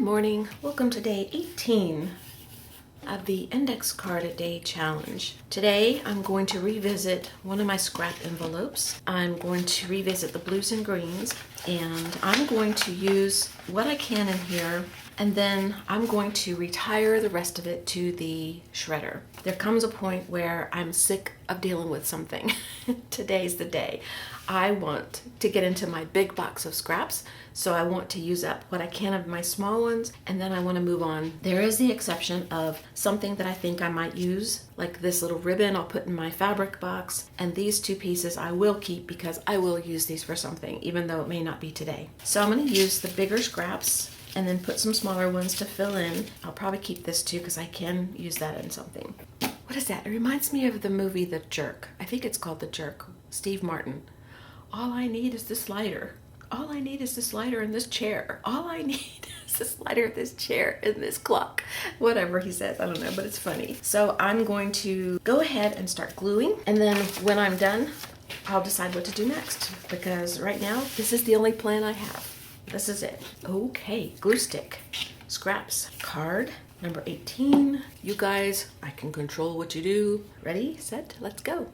morning. Welcome to day 18 of the Index Card a Day Challenge. Today I'm going to revisit one of my scrap envelopes. I'm going to revisit the blues and greens, and I'm going to use what I can in here, and then I'm going to retire the rest of it to the shredder. There comes a point where I'm sick of dealing with something. Today's the day. I want to get into my big box of scraps, so I want to use up what I can of my small ones, and then I want to move on. There is the exception of something that I think I might use, like this little ribbon I'll put in my fabric box, and these two pieces I will keep because I will use these for something, even though it may not be today. So I'm going to use the bigger scraps and then put some smaller ones to fill in. I'll probably keep this too because I can use that in something. What is that? It reminds me of the movie The Jerk. I think it's called The Jerk. Steve Martin. All I need is this lighter. All I need is this lighter and this chair. All I need is this lighter, this chair, and this clock. Whatever he says, I don't know, but it's funny. So I'm going to go ahead and start gluing, and then when I'm done, I'll decide what to do next, because right now, this is the only plan I have. This is it. Okay, glue stick, scraps, card, number 18. You guys, I can control what you do. Ready, set, let's go.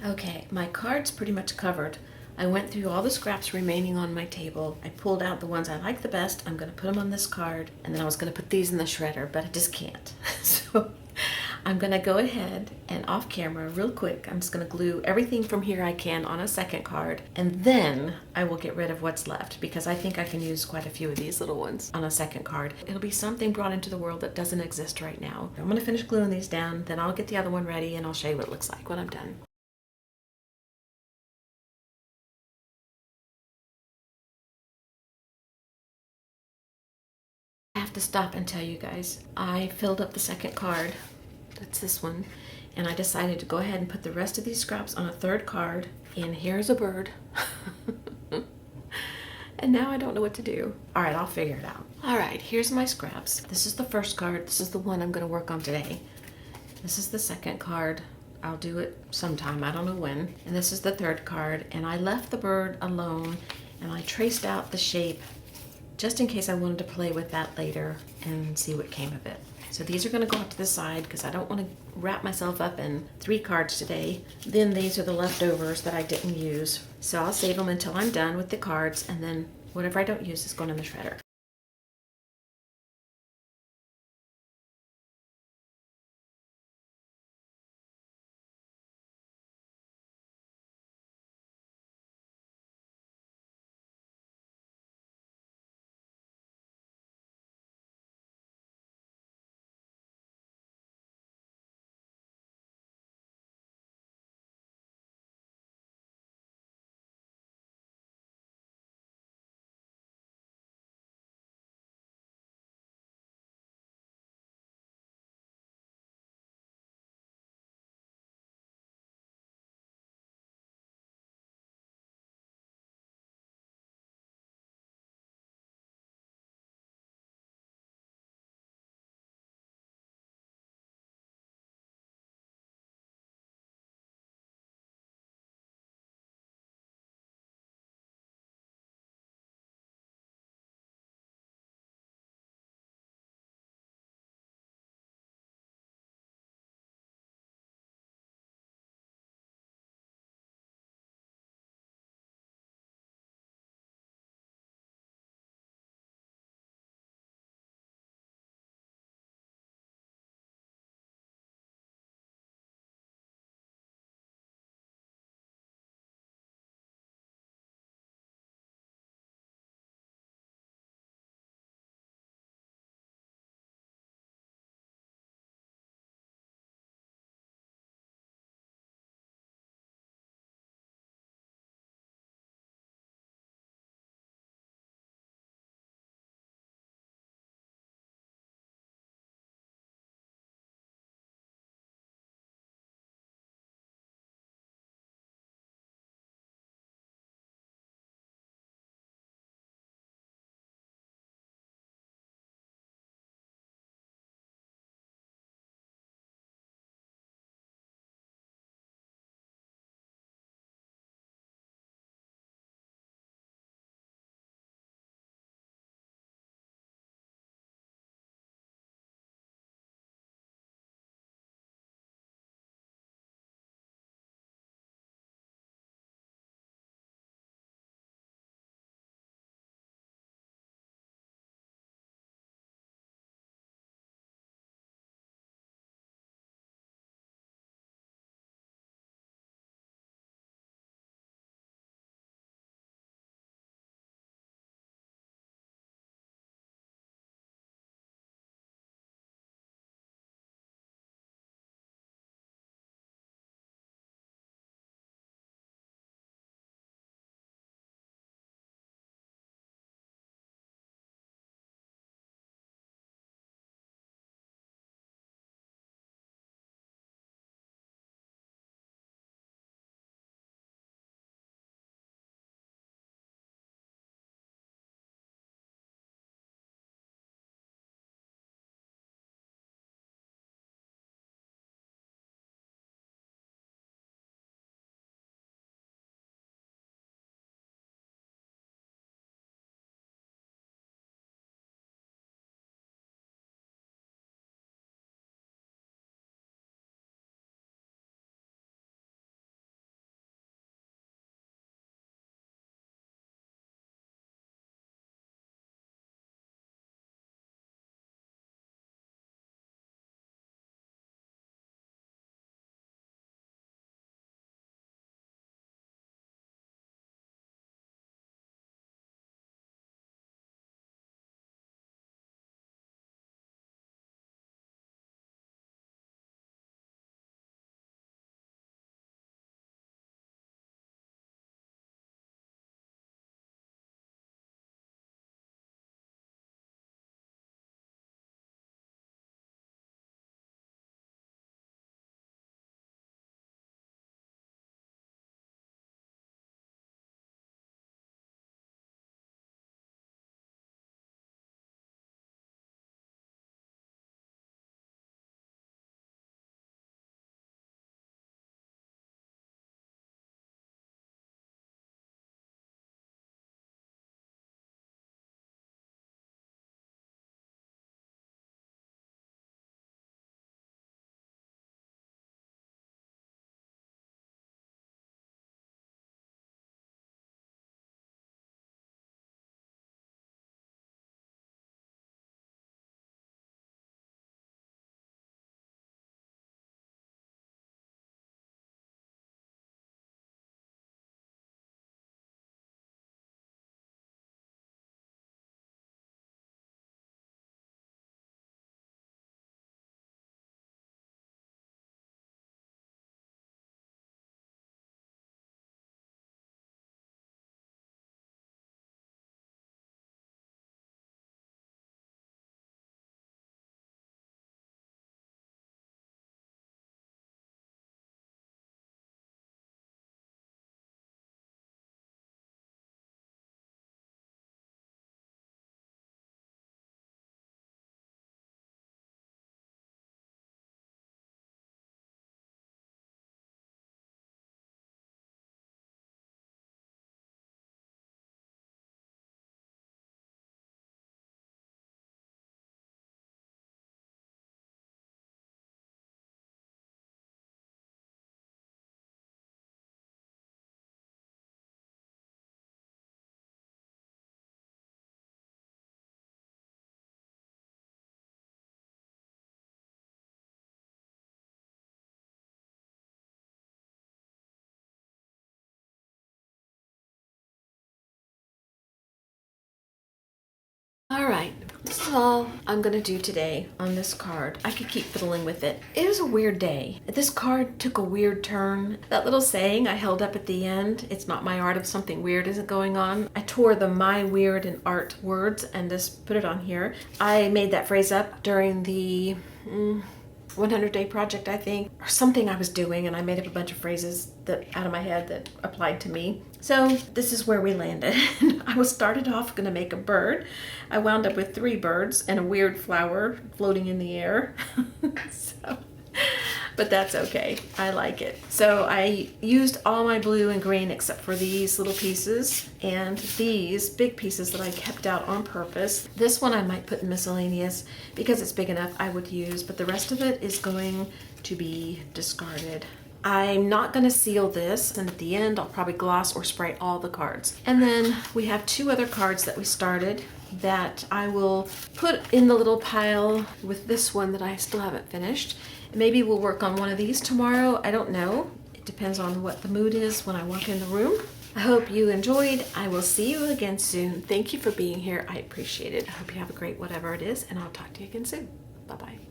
Okay, my card's pretty much covered. I went through all the scraps remaining on my table. I pulled out the ones I like the best. I'm going to put them on this card, and then I was going to put these in the shredder, but I just can't. So I'm going to go ahead and off camera real quick, I'm just going to glue everything from here I can on a second card, and then I will get rid of what's left because I think I can use quite a few of these little ones on a second card. It'll be something brought into the world that doesn't exist right now. I'm going to finish gluing these down, then I'll get the other one ready and I'll show you what it looks like when I'm done. I have to stop and tell you guys, I filled up the second card, that's this one, and I decided to go ahead and put the rest of these scraps on a third card, and here's a bird. And now I don't know what to do. All right, I'll figure it out. All right, here's my scraps. This is the first card. This is the one I'm going to work on today. This is the second card. I'll do it sometime, I don't know when. And this is the third card, and I left the bird alone, and I traced out the shape just in case I wanted to play with that later and see what came of it. So these are going to go off to the side because I don't want to wrap myself up in 3 cards today. Then these are the leftovers that I didn't use. So I'll save them until I'm done with the cards, and then whatever I don't use is going in the shredder. This is all I'm gonna do today on this card. I could keep fiddling with it. It was a weird day. This card took a weird turn. That little saying I held up at the end, "It's not my art if something weird isn't going on." I tore the "my weird" and "art" words and just put it on here. I made that phrase up during the 100-day project, I think, or something I was doing, and I made up a bunch of phrases that out of my head that applied to me. So this is where we landed. I started off going to make a bird. I wound up with 3 birds and a weird flower floating in the air. But that's okay. I like it. So I used all my blue and green except for these little pieces and these big pieces that I kept out on purpose. This one I might put in miscellaneous because it's big enough I would use, but the rest of it is going to be discarded. I'm not going to seal this, and at the end I'll probably gloss or spray all the cards. And then we have 2 other cards that we started that I will put in the little pile with this one that I still haven't finished. Maybe we'll work on one of these tomorrow. I don't know. It depends on what the mood is when I walk in the room. I hope you enjoyed. I will see you again soon. Thank you for being here. I appreciate it. I hope you have a great whatever it is, and I'll talk to you again soon. Bye-bye.